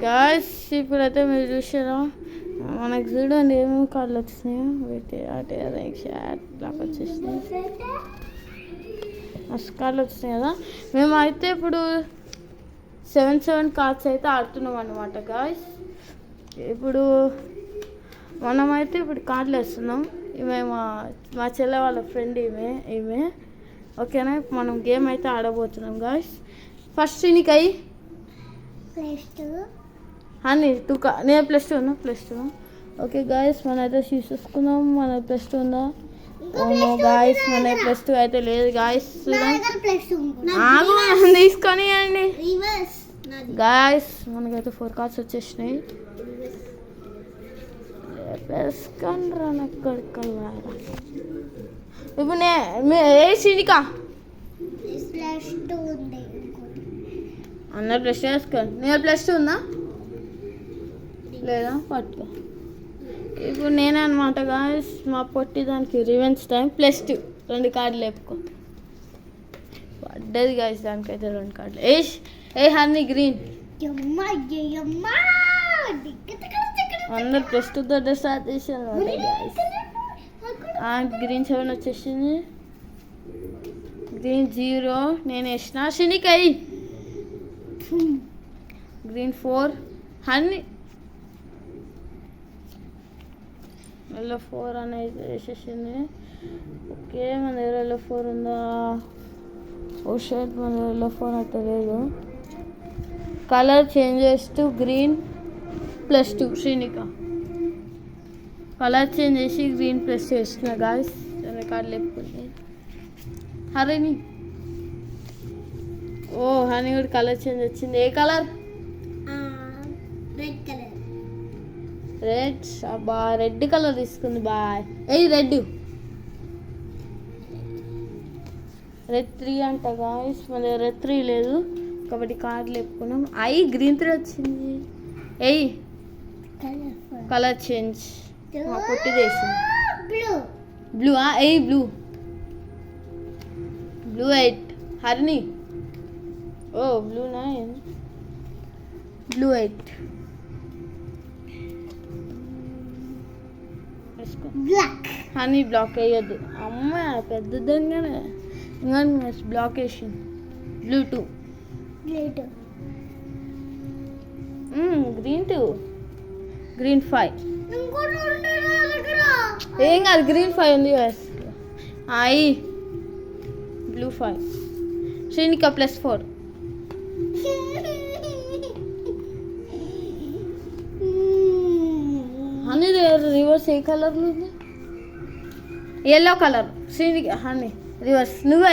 Guys ఇప్పుడైతే మీరు చూసారా మనకు చూడండి ఏమేమి కార్డులు వచ్చినాయో వీటి అటే లాగా వచ్చేసినాయి మస్తు కార్డులు వచ్చినాయి కదా. మేమైతే ఇప్పుడు 7 కార్డ్స్ అయితే ఆడుతున్నాం అన్నమాట గాయ్స్. ఇప్పుడు మనమైతే ఇప్పుడు కార్డులు వేస్తున్నాం. ఈమె మా చెల్లె వాళ్ళ ఫ్రెండ్ ఈమె ఓకేనా. మనం గేమ్ అయితే ఆడబోతున్నాం గాయ్స్. ఫస్ట్ నీకు అయ్యి అని నేను +2 ఉన్నా +2. ఓకే గాయస్ మన అయితే చూసుకుందాం మన +2 ఉందా. ఓనో గాయస్ మన +2 అయితే లేదు గాయస్. తీసుకొని అండి గాయస్ మనకైతే 4 కార్డ్స్ వచ్చేసినాయి. వేసుకొని రానక్కడికల్లా ఇప్పుడు ఏ సినికా అందరు +2 వేసుకోండి. నేను +2 ఉందా లేదా పట్టుకో. ఇప్పుడు నేనే అనమాట గాయస్ మా పొట్టి దానికి రివెంజ్ టైం +2 2 కార్డులు లేపుకో పడ్డది గాయస్. దానికైతే 2 కార్డులు ఏ హర్ని గ్రీన్ అందరు +2 తోటే స్టార్ట్ చేశాను గాయస్. గ్రీన్ 7 వచ్చేసింది. గ్రీన్ 0 నేను వేసిన శనికై. గ్రీన్ 4 హన్ని ఎల్లో 4 అనేది వేసేసింది. ఓకే మన దగ్గర ఎల్లో 4 ఉందా. ఓ షర్ట్ మన దగ్గర ఎల్లో 4 అయితే లేదు. Colour changes to green +2 Srinika colour change చేసి గ్రీన్ +2 వేసిన గాయస్. కార్డు లేపుకుంది హరిని. ఓ హనీ కూడా కలర్ చేంజ్ వచ్చింది. ఏ కలర్ రెడ్. అబ్బా రెడ్ కలర్ తీసుకుంది బాయ్. రెడ్ 3 అంట గాయస్. మన దగ్గర 3 లేదు కాబట్టి కార్డు లేపుకున్నాం. గ్రీన్ 3 వచ్చింది. కలర్ చేంజ్ మా పొట్టి వేసింది. బ్లూ బ్లూ 8 హరిని. ఓ బ్లూ 9 బ్లూ 8 హనీ బ్లాక్ వేయద్దు అమ్మ పెద్దదంగానే ఇంకా బ్లాక్ వేసింది. బ్లూ 2 గ్రీన్ 2 గ్రీన్ 5 ఏం కాదు గ్రీన్ 5 ఉంది బ్లూ 5 శ్రీనిక +4 హనీ రివర్స్ ఏ కలర్లో ఉంది. Yellow colour Srinika honey reverse నువ్వు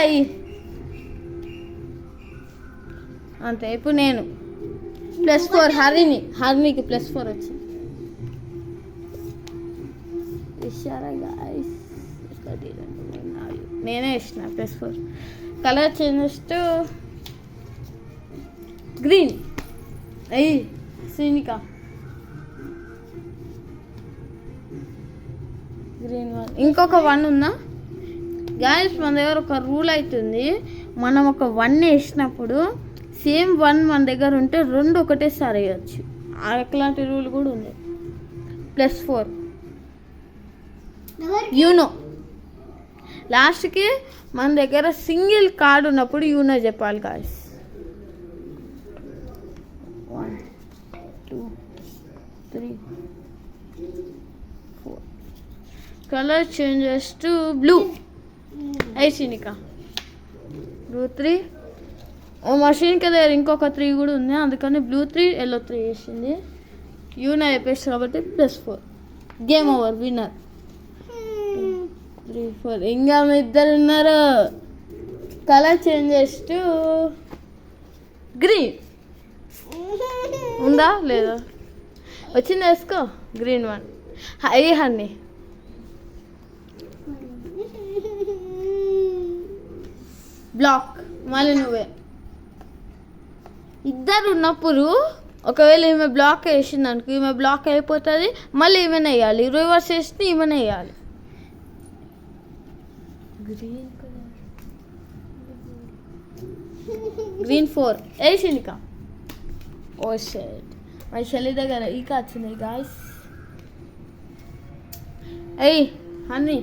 అంతే. ఇప్పుడు నేను +4 హరినికి +4 వచ్చింది. ఇచ్చారా గాయస్. నేనే ఇచ్చిన +4 colour changes to green Srinika green 1 ఇంకొక 1 ఉందా గాయస్. మన దగ్గర ఒక రూల్ అవుతుంది. మనం ఒక 1 వేసినప్పుడు సేమ్ 1 మన దగ్గర ఉంటే 2 ఒకటేసారి వేయచ్చు. అట్లాంటి రూల్ కూడా ఉంది. +4 యూనో లాస్ట్కి మన దగ్గర సింగిల్ కార్డు ఉన్నప్పుడు యూనో చెప్పాలి guys. 1 2 3 4 colour changes to blue Srinika blue 3 మషిన్కి దగ్గర ఇంకొక 3 కూడా ఉంది అందుకని బ్లూ 3 ఎల్లో 3 వేసింది. యూనో చెప్పేసి కాబట్టి +4 గేమ్ ఓవర్ విన్నర్ 3 4 ఇంకా మీ ఇద్దరు ఉన్నారు. కలర్ చేంజెస్ టు గ్రీన్ ఉందా లేదా వచ్చింది వేసుకో. గ్రీన్ 1 హన్నీ బ్లాక్ మళ్ళీ నువ్వే. ఇద్దరు ఉన్నప్పుడు ఒకవేళ ఈమె బ్లాక్ వేసింది అనుకో ఈమె బ్లాక్ అయిపోతుంది. మళ్ళీ ఈమెను వేయాలి. రివర్స్ వేస్తే ఈమెను వేయాలి. గ్రీన్ 4 శ్రీనిక ఓ షెట్ మా చెల్లి దగ్గర ఈ కార్డ్స్ ఉన్నాయి గాయస్. ఏయ్ హనీ,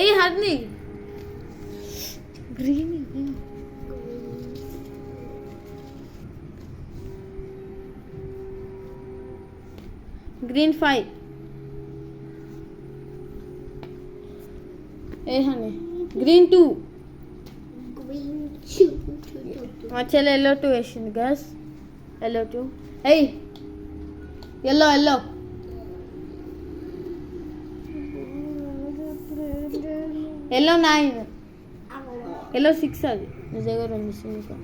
ఏయ్ హనీ, గ్రీన్ గ్రీన్ 5. ఏ హనీ గ్రీన్ 2. మా చెల్లి ఎల్లో 2 వేసింది గస్. ఎల్లో 2. ఏయ్ ఎల్లో ఎల్లో ఎల్లో 9. ఎల్లో 6 అది నీ దగ్గర ఉంది ఇంకా.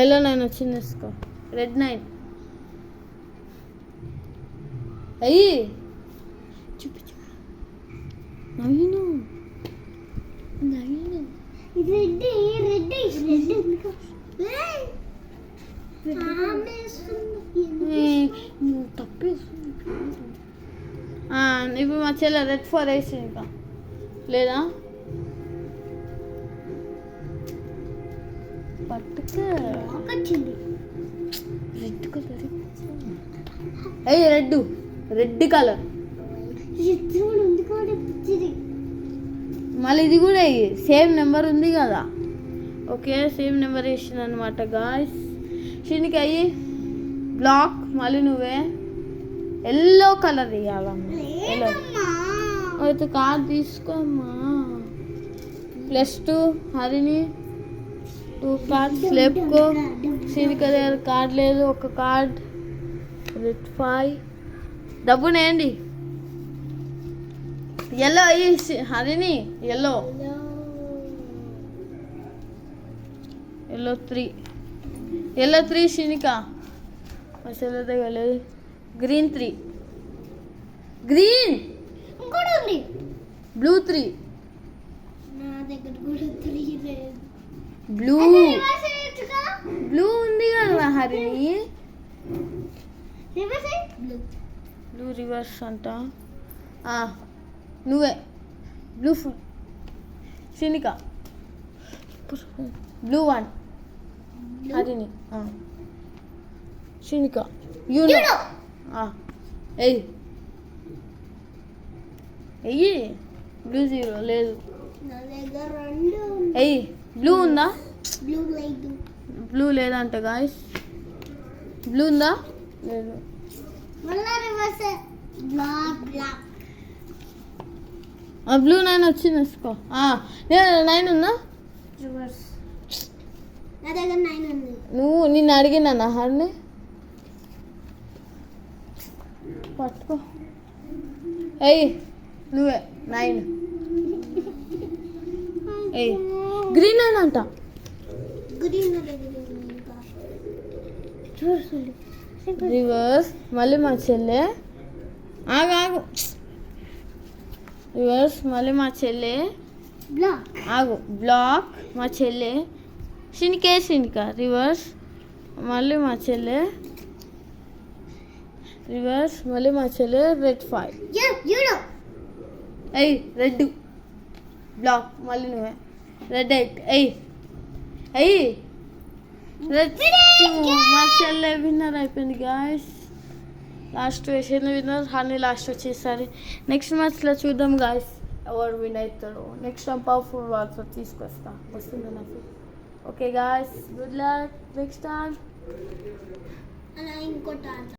ఎల్లో 9 వచ్చింది వేసుకో. రెడ్ 9. అయ్యి చూపి చూపి. నైను నైను తప్పేస్తుంది. ఇప్పుడు మా చెల్లె రెడ్ 4 వేసి ఇంకా లేదా పట్టుక రెడ్ కలర్. అయ్యి రెడ్ కలర్ మళ్ళీ ఇది కూడా సేమ్ నెంబర్ ఉంది కదా. ఓకే సేమ్ నెంబర్ వేసింది అనమాట గాయస్. షీనికి అయ్యి బ్లాక్. మళ్ళీ నువ్వే ఎల్లో కలర్ వేయాలమ్మా. ఎల్లో అయితే కార్డ్ తీసుకోమ్మా. +2 హరిని 2 కార్డ్స్ లేపుకో. షీనిక దగ్గర కార్డ్ లేదు, ఒక కార్డ్. రెడ్ 5 డబ్బునేయండి. ఎల్లో అయ్యి హరిని ఎల్లో 3 షీనిక అసలు దగ్గర లేదు. గ్రీన్ 3. Green blue 3. బ్లూ ఉంది కదా హరిని. బ్లూ రివర్స్ అంట. నువ్వే బ్లూ 4 షీనిక. బ్లూ 1 హరిని. షీనిక యూనో. ఎయ్యి బ్లూ 0 లేదు. ఎయ్యి బ్లూ ఉందా? బ్లూ లేదంట గాయస్. బ్లూ ఉందా? లేదు. బ్లూ 9 వచ్చింది వేసుకో. 9 ఉందా? నువ్వు నిన్ను అడిగినా హర్ని పట్టుకో. ఎయ్ నువ్వే 9. ఎయ్ గ్రీన్ 9 అంట. రివర్స్ మళ్ళీ మా చెల్లె. ఆగు రివర్స్ మళ్ళీ మా చెల్లె. ఆగు బ్లాక్ మా చెల్లె. షినిక రివర్స్ మళ్ళీ మా చెల్లె. రివర్స్ మళ్ళీ మా చెల్లె. రెడ్ 5. ఎయ్ రెడ్ బ్లాక్ మళ్ళీ నువ్వే. రెడ్ 8. ఎయ్ రెడ్ 2. మా చెల్లె విన్నర్ అయిపోయింది గాయస్. లాస్ట్ వేసిన విన్నర్ హనీ లాస్ట్ వచ్చేసరి. నెక్స్ట్ మ్యాచ్లో చూద్దాం గాయస్ ఎవరు విన్ అవుతారు. నెక్స్ట్ టైం పవర్ఫుల్ వాల్స్ వస్తుంది నాకు. Okay guys good luck next time.